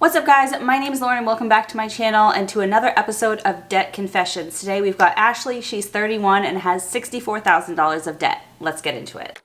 What's up guys, my name is Lauren and welcome back to my channel and to another episode of Debt Confessions. Today we've got Ashley, she's 31 and has $64,000 of debt. Let's get into it.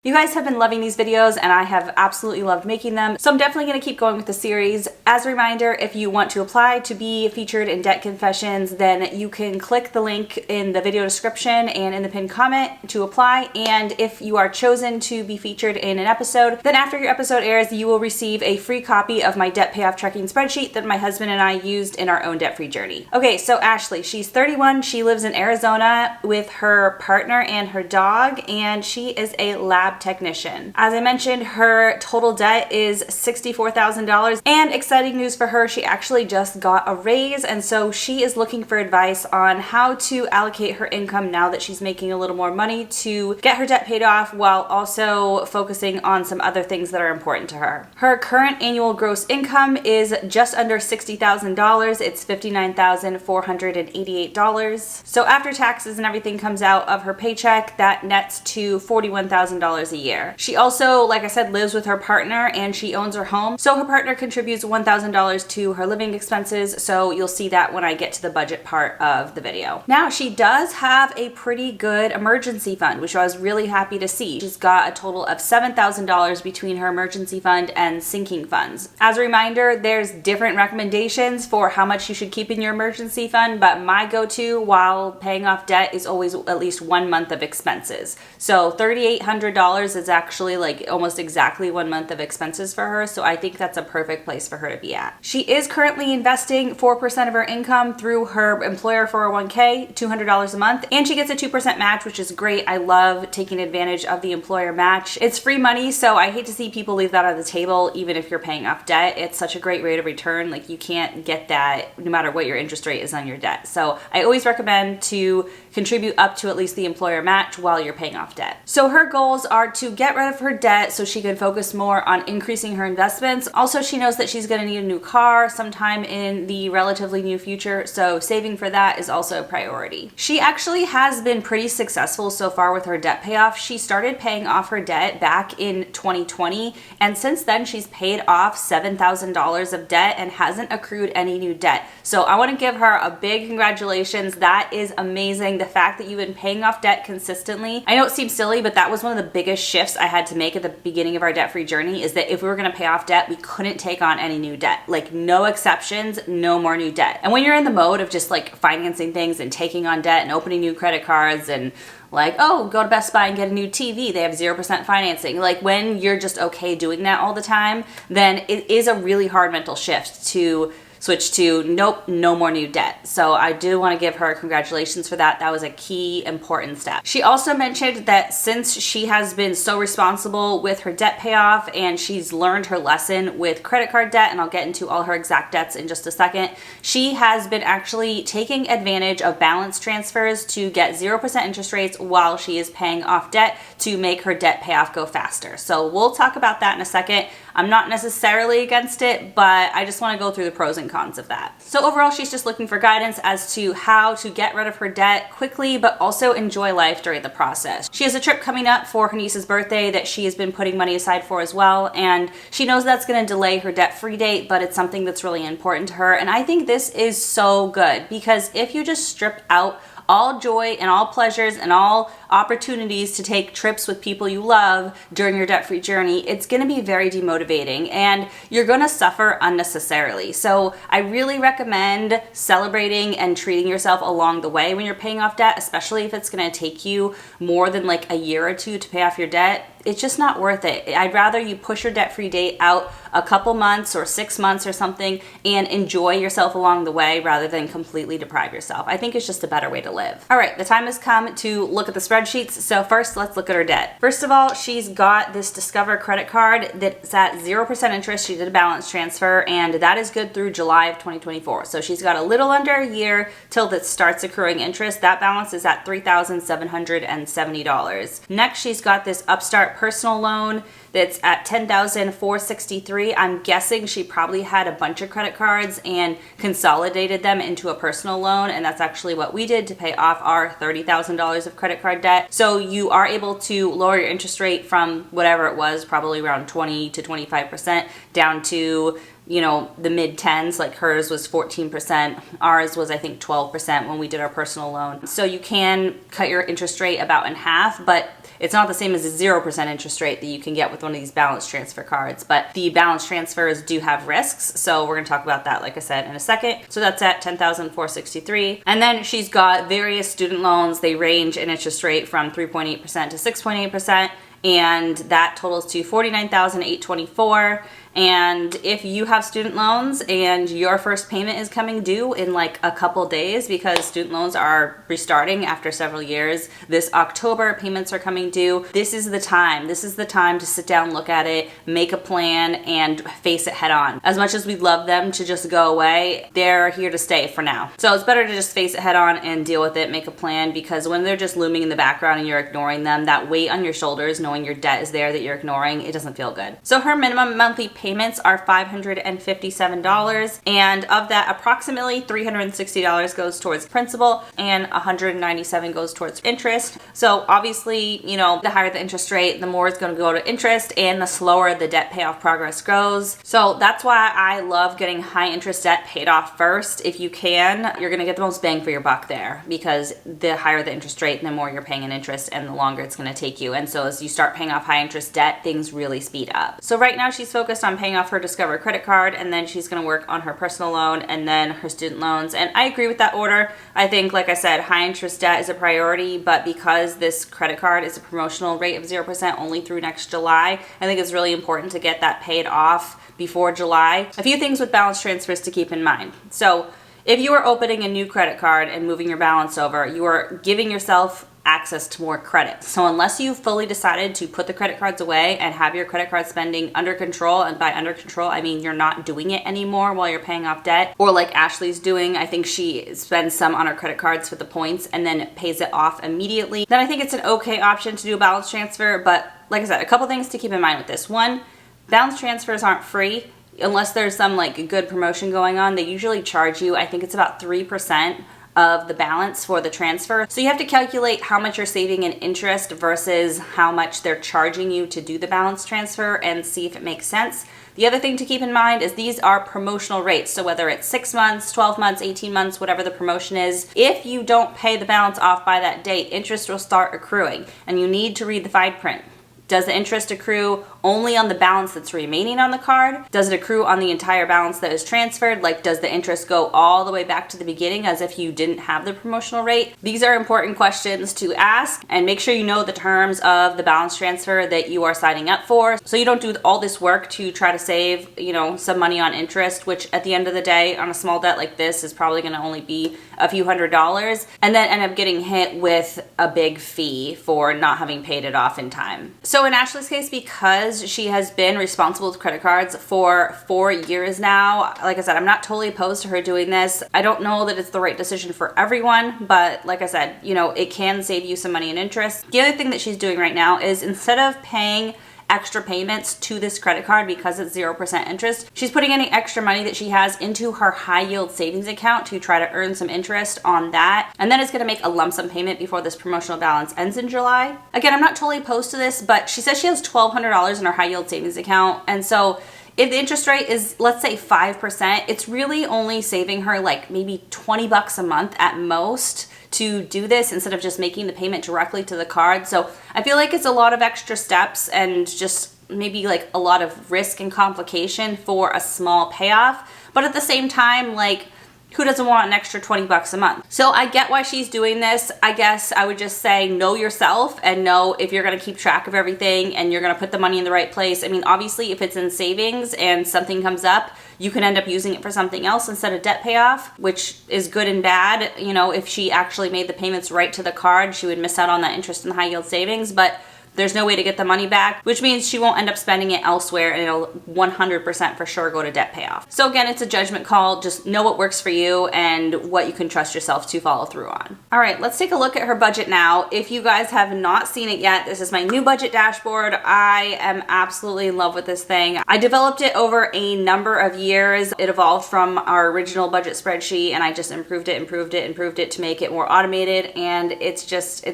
You guys have been loving these videos and I have absolutely loved making them, so I'm definitely going to keep going with the series. As a reminder, if you want to apply to be featured in Debt Confessions, then you can click the link in the video description and in the pinned comment to apply, and if you are chosen to be featured in an episode, then after your episode airs, you will receive a free copy of my debt payoff tracking spreadsheet that my husband and I used in our own debt-free journey. Okay, so Ashley, she's 31, she lives in Arizona with her partner and her dog, and she is a lab technician. As I mentioned, her total debt is $64,000, and exciting news for her, she actually just got a raise, and so she is looking for advice on how to allocate her income now that she's making a little more money to get her debt paid off while also focusing on some other things that are important to her. Her current annual gross income is just under $60,000. It's $59,488. So after taxes and everything comes out of her paycheck, that nets to $41,000 a year. She also, like I said, lives with her partner and she owns her home. So her partner contributes $1,000 to her living expenses. So you'll see that when I get to the budget part of the video. Now she does have a pretty good emergency fund, which I was really happy to see. She's got a total of $7,000 between her emergency fund and sinking funds. As a reminder, there's different recommendations for how much you should keep in your emergency fund, but my go-to while paying off debt is always at least 1 month of expenses. So $3,800 is actually like almost exactly 1 month of expenses for her, so I think that's a perfect place for her to be at. She is currently investing 4% of her income through her employer 401k, $200 a month, and she gets a 2% match, which is great. I love taking advantage of the employer match. It's free money, so I hate to see people leave that on the table even if you're paying off debt. It's such a great rate of return. Like, you can't get that no matter what your interest rate is on your debt. So I always recommend to contribute up to at least the employer match while you're paying off debt. So her goals are to get rid of her debt so she can focus more on increasing her investments. Also, she knows that she's going to need a new car sometime in the relatively near future, so saving for that is also a priority. She actually has been pretty successful so far with her debt payoff. She started paying off her debt back in 2020, and since then she's paid off $7,000 of debt and hasn't accrued any new debt. So I want to give her a big congratulations. That is amazing. The fact that you've been paying off debt consistently. I know it seems silly, but that was one of the biggest shifts I had to make at the beginning of our debt-free journey, is that if we were going to pay off debt, we couldn't take on any new debt. Like, no exceptions, no more new debt. And when you're in the mode of just like financing things and taking on debt and opening new credit cards and like, oh, go to Best Buy and get a new TV, they have 0% financing. Like, when you're just okay doing that all the time, then it is a really hard mental shift to switch to nope, no more new debt. So I do want to give her congratulations for that. That was a key important step. She also mentioned that since she has been so responsible with her debt payoff and she's learned her lesson with credit card debt, and I'll get into all her exact debts in just a second, she has been actually taking advantage of balance transfers to get 0% interest rates while she is paying off debt to make her debt payoff go faster. So we'll talk about that in a second. I'm not necessarily against it, but I just want to go through the pros and cons of that. So overall, she's just looking for guidance as to how to get rid of her debt quickly, but also enjoy life during the process. She has a trip coming up for her niece's birthday that she has been putting money aside for as well, and she knows that's going to delay her debt-free date, but it's something that's really important to her. And I think this is so good, because if you just strip out all joy and all pleasures and all opportunities to take trips with people you love during your debt-free journey, it's going to be very demotivating and you're going to suffer unnecessarily. So I really recommend celebrating and treating yourself along the way when you're paying off debt, especially if it's going to take you more than like a year or two to pay off your debt. It's just not worth it. I'd rather you push your debt-free date out a couple months or 6 months or something and enjoy yourself along the way rather than completely deprive yourself. I think it's just a better way to live. All right, the time has come to look at the spreadsheets. So first, let's look at her debt. First of all, she's got this Discover credit card that's at 0% interest. She did a balance transfer, and that is good through July of 2024. So she's got a little under a year till that starts accruing interest. That balance is at $3,770. Next, she's got this Upstart personal loan that's at $10,463. I'm guessing she probably had a bunch of credit cards and consolidated them into a personal loan, and that's actually what we did to pay off our $30,000 of credit card debt. So you are able to lower your interest rate from whatever it was, probably around 20 to 25%, down to, you know, the mid 10s. Like hers was 14%. Ours was, I think, 12% when we did our personal loan. So you can cut your interest rate about in half, but it's not the same as a 0% interest rate that you can get with one of these balance transfer cards. But the balance transfers do have risks, so we're going to talk about that, like I said, in a second. So that's at $10,463. And then she's got various student loans. They range in interest rate from 3.8% to 6.8%, and that totals to $49,824. And if you have student loans and your first payment is coming due in like a couple days, because student loans are restarting after several years, this October payments are coming due. This is the time. This is the time to sit down, look at it, make a plan, and face it head on. As much as we'd love them to just go away, they're here to stay for now. So it's better to just face it head on and deal with it, make a plan, because when they're just looming in the background and you're ignoring them, that weight on your shoulders, knowing your debt is there that you're ignoring, it doesn't feel good. So her minimum monthly payments are $557, and of that, approximately $360 goes towards principal and $197 goes towards interest. So obviously, you know, the higher the interest rate, the more it's going to go to interest, and the slower the debt payoff progress goes. So that's why I love getting high interest debt paid off first. If you can, you're going to get the most bang for your buck there, because the higher the interest rate, the more you're paying in interest and the longer it's going to take you. And so as you start paying off high interest debt, things really speed up. So right now she's focused on paying off her Discover credit card, and then she's going to work on her personal loan and then her student loans. And I agree with that order. I think, like I said, high interest debt is a priority, but because this credit card is a promotional rate of 0% only through next July, I think it's really important to get that paid off before July. A few things with balance transfers to keep in mind. So if you are opening a new credit card and moving your balance over, you are giving yourself access to more credit. So unless you've fully decided to put the credit cards away and have your credit card spending under control, and by under control, I mean you're not doing it anymore while you're paying off debt, or like Ashley's doing, I think she spends some on her credit cards for the points and then pays it off immediately, then I think it's an okay option to do a balance transfer. But like I said, a couple things to keep in mind with this. One, balance transfers aren't free. Unless there's some like good promotion going on, they usually charge you, I think it's about 3% of the balance for the transfer. So you have to calculate how much you're saving in interest versus how much they're charging you to do the balance transfer and see if it makes sense. The other thing to keep in mind is these are promotional rates. So whether it's 6 months, 12 months, 18 months, whatever the promotion is, if you don't pay the balance off by that date, interest will start accruing, and you need to read the fine print. Does the interest accrue only on the balance that's remaining on the card? Does it accrue on the entire balance that is transferred? Like, does the interest go all the way back to the beginning as if you didn't have the promotional rate? These are important questions to ask, and make sure you know the terms of the balance transfer that you are signing up for, so you don't do all this work to try to save, you know, some money on interest, which at the end of the day on a small debt like this is probably going to only be a few $100s, and then end up getting hit with a big fee for not having paid it off in time. So in Ashley's case, because she has been responsible with credit cards for 4 years now, like I said, I'm not totally opposed to her doing this. I don't know that it's the right decision for everyone, but like I said, you know, it can save you some money in interest. The other thing that she's doing right now is, instead of paying extra payments to this credit card because it's 0% interest, she's putting any extra money that she has into her high yield savings account to try to earn some interest on that, and then it's going to make a lump sum payment before this promotional balance ends in July. Again, I'm not totally opposed to this, but she says she has $1,200 in her high yield savings account, and so if the interest rate is, let's say, 5%, it's really only saving her like maybe $20 a month at most to do this, instead of just making the payment directly to the card. So I feel like it's a lot of extra steps and just maybe like a lot of risk and complication for a small payoff. But at the same time, like, who doesn't want an extra $20 a month? So I get why she's doing this. I guess I would just say, know yourself and know if you're gonna keep track of everything and you're gonna put the money in the right place. I mean, obviously if it's in savings and something comes up, you can end up using it for something else instead of debt payoff, which is good and bad. You know, if she actually made the payments right to the card, she would miss out on that interest in high yield savings. But there's no way to get the money back, which means she won't end up spending it elsewhere and it'll 100% for sure go to debt payoff. So again, it's a judgment call. Just know what works for you and what you can trust yourself to follow through on. All right, let's take a look at her budget now. If you guys have not seen it yet, this is my new budget dashboard. I am absolutely in love with this thing. I developed it over a number of years. It evolved from our original budget spreadsheet and I just improved it to make it more automated, and it's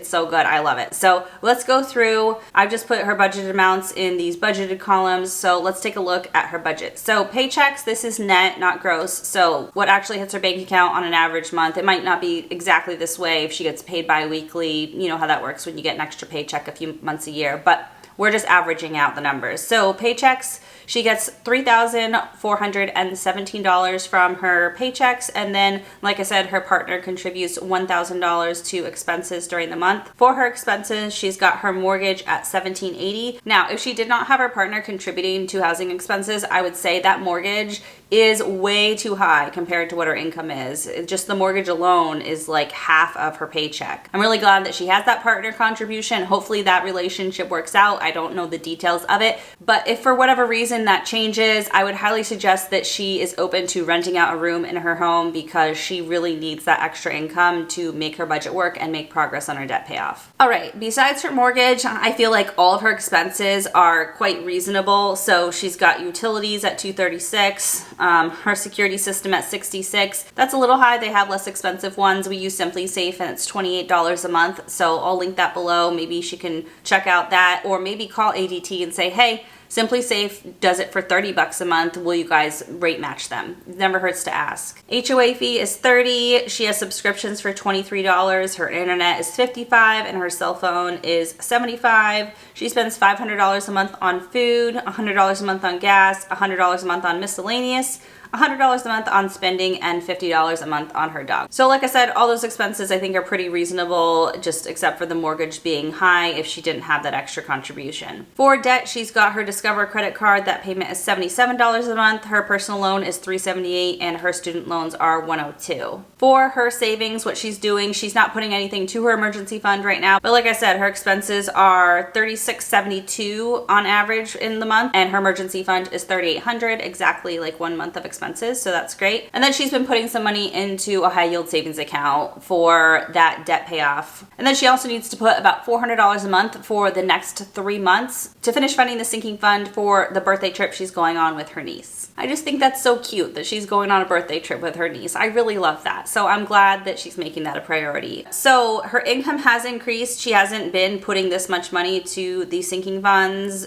so good. I love it. So let's go through. I've just put her budgeted amounts in these budgeted columns. So let's take a look at her budget. So paychecks, this is net, not gross. So what actually hits her bank account on an average month. It might not be exactly this way if she gets paid bi-weekly. You know how that works when you get an extra paycheck a few months a year, but we're just averaging out the numbers. So paychecks, she gets $3,417 from her paychecks, and then, like I said, her partner contributes $1,000 to expenses during the month. For her expenses, she's got her mortgage at $1,780. Now, if she did not have her partner contributing to housing expenses, I would say that mortgage is way too high compared to what her income is. Just the mortgage alone is like half of her paycheck. I'm really glad that she has that partner contribution. Hopefully that relationship works out. I don't know the details of it, but if for whatever reason that changes, I would highly suggest that she is open to renting out a room in her home because she really needs that extra income to make her budget work and make progress on her debt payoff. All right, besides her mortgage, I feel like all of her expenses are quite reasonable. So she's got utilities at $236. Her security system at $66. That's a little high. They have less expensive ones. We use Simply Safe and it's $28 a month. So I'll link that below. Maybe she can check out that, or maybe call ADT and say, hey, Simply Safe does it for $30 a month. Will you guys rate match them? It never hurts to ask. HOA fee is $30. She has subscriptions for $23. Her internet is $55 and her cell phone is $75. She spends $500 a month on food, $100 a month on gas, $100 a month on miscellaneous, $100 a month on spending, and $50 a month on her dog. So like I said, all those expenses I think are pretty reasonable, just except for the mortgage being high if she didn't have that extra contribution. For debt, she's got her Discover credit card. That payment is $77 a month. Her personal loan is $378 and her student loans are $102. For her savings, what she's doing, she's not putting anything to her emergency fund right now, but like I said, her expenses are $3672 on average in the month, and her emergency fund is $3,800, exactly like 1 month of expenses. So that's great. And then she's been putting some money into a high yield savings account for that debt payoff. And then she also needs to put about $400 a month for the next 3 months to finish funding the sinking fund for the birthday trip she's going on with her niece. I just think that's so cute that she's going on a birthday trip with her niece. I really love that. So I'm glad that she's making that a priority. So her income has increased. She hasn't been putting this much money to the sinking funds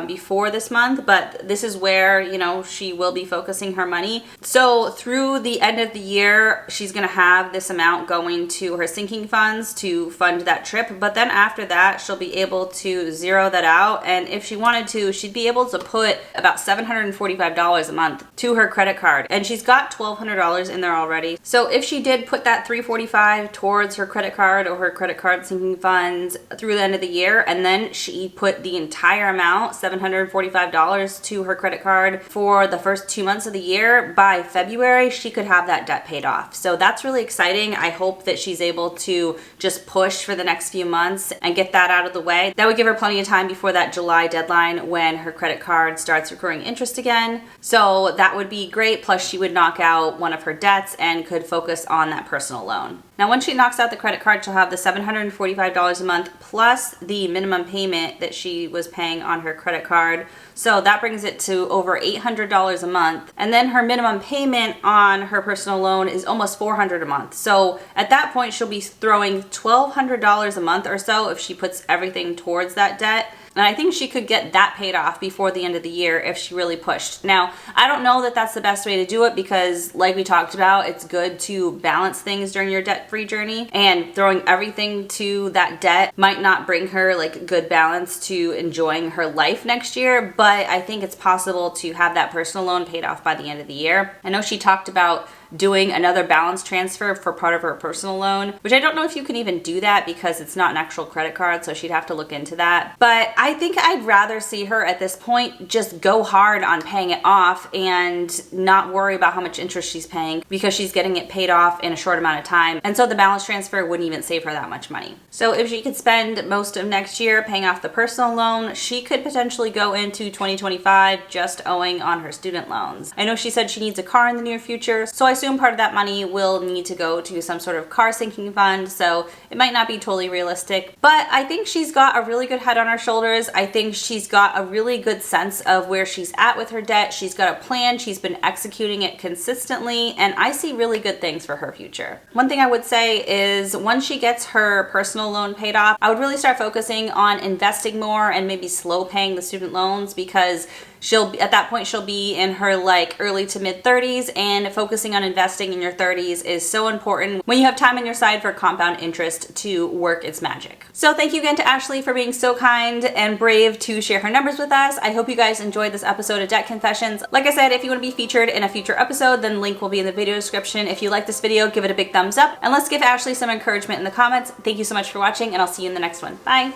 before this month, but this is where, you know, she will be focusing her money. So through the end of the year, she's going to have this amount going to her sinking funds to fund that trip. But then after that, she'll be able to zero that out. And if she wanted to, she'd be able to put about $745 a month to her credit card. And she's got $1,200 in there already. So if she did put that $345 towards her credit card or her credit card sinking funds through the end of the year, and then she put the entire amount, $745 to her credit card for the first 2 months of the year, by February, she could have that debt paid off. So that's really exciting. I hope that she's able to just push for the next few months and get that out of the way. That would give her plenty of time before that July deadline when her credit card starts accruing interest again. So that would be great. Plus she would knock out one of her debts and could focus on that personal loan. Now, once she knocks out the credit card, she'll have the $745 a month plus the minimum payment that she was paying on her credit card. So that brings it to over $800 a month. And then her minimum payment on her personal loan is almost $400 a month. So at that point, she'll be throwing $1,200 a month or so if she puts everything towards that debt. And I think she could get that paid off before the end of the year if she really pushed. Now, I don't know that that's the best way to do it because, like we talked about, it's good to balance things during your debt-free journey, and throwing everything to that debt might not bring her like good balance to enjoying her life next year, but I think it's possible to have that personal loan paid off by the end of the year. I know she talked about doing another balance transfer for part of her personal loan, which I don't know if you can even do that because it's not an actual credit card, so she'd have to look into that. But I think I'd rather see her at this point just go hard on paying it off and not worry about how much interest she's paying, because she's getting it paid off in a short amount of time. And so the balance transfer wouldn't even save her that much money. So if she could spend most of next year paying off the personal loan, she could potentially go into 2025 just owing on her student loans. I know she said she needs a car in the near future, so I assume part of that money will need to go to some sort of car sinking fund, so it might not be totally realistic. But I think she's got a really good head on her shoulders. I think she's got a really good sense of where she's at with her debt. She's got a plan, she's been executing it consistently, and I see really good things for her future. One thing I would say is once she gets her personal loan paid off, I would really start focusing on investing more and maybe slow paying the student loans, because at that point she'll be in her like early to mid 30s, and focusing on investing in your 30s is so important when you have time on your side for compound interest to work its magic. So thank you again to Ashely for being so kind and brave to share her numbers with us. I hope you guys enjoyed this episode of Debt Confessions. Like I said, if you want to be featured in a future episode, then the link will be in the video description. If you like this video, give it a big thumbs up, and let's give Ashely some encouragement in the comments. Thank you so much for watching, and I'll see you in the next one. Bye!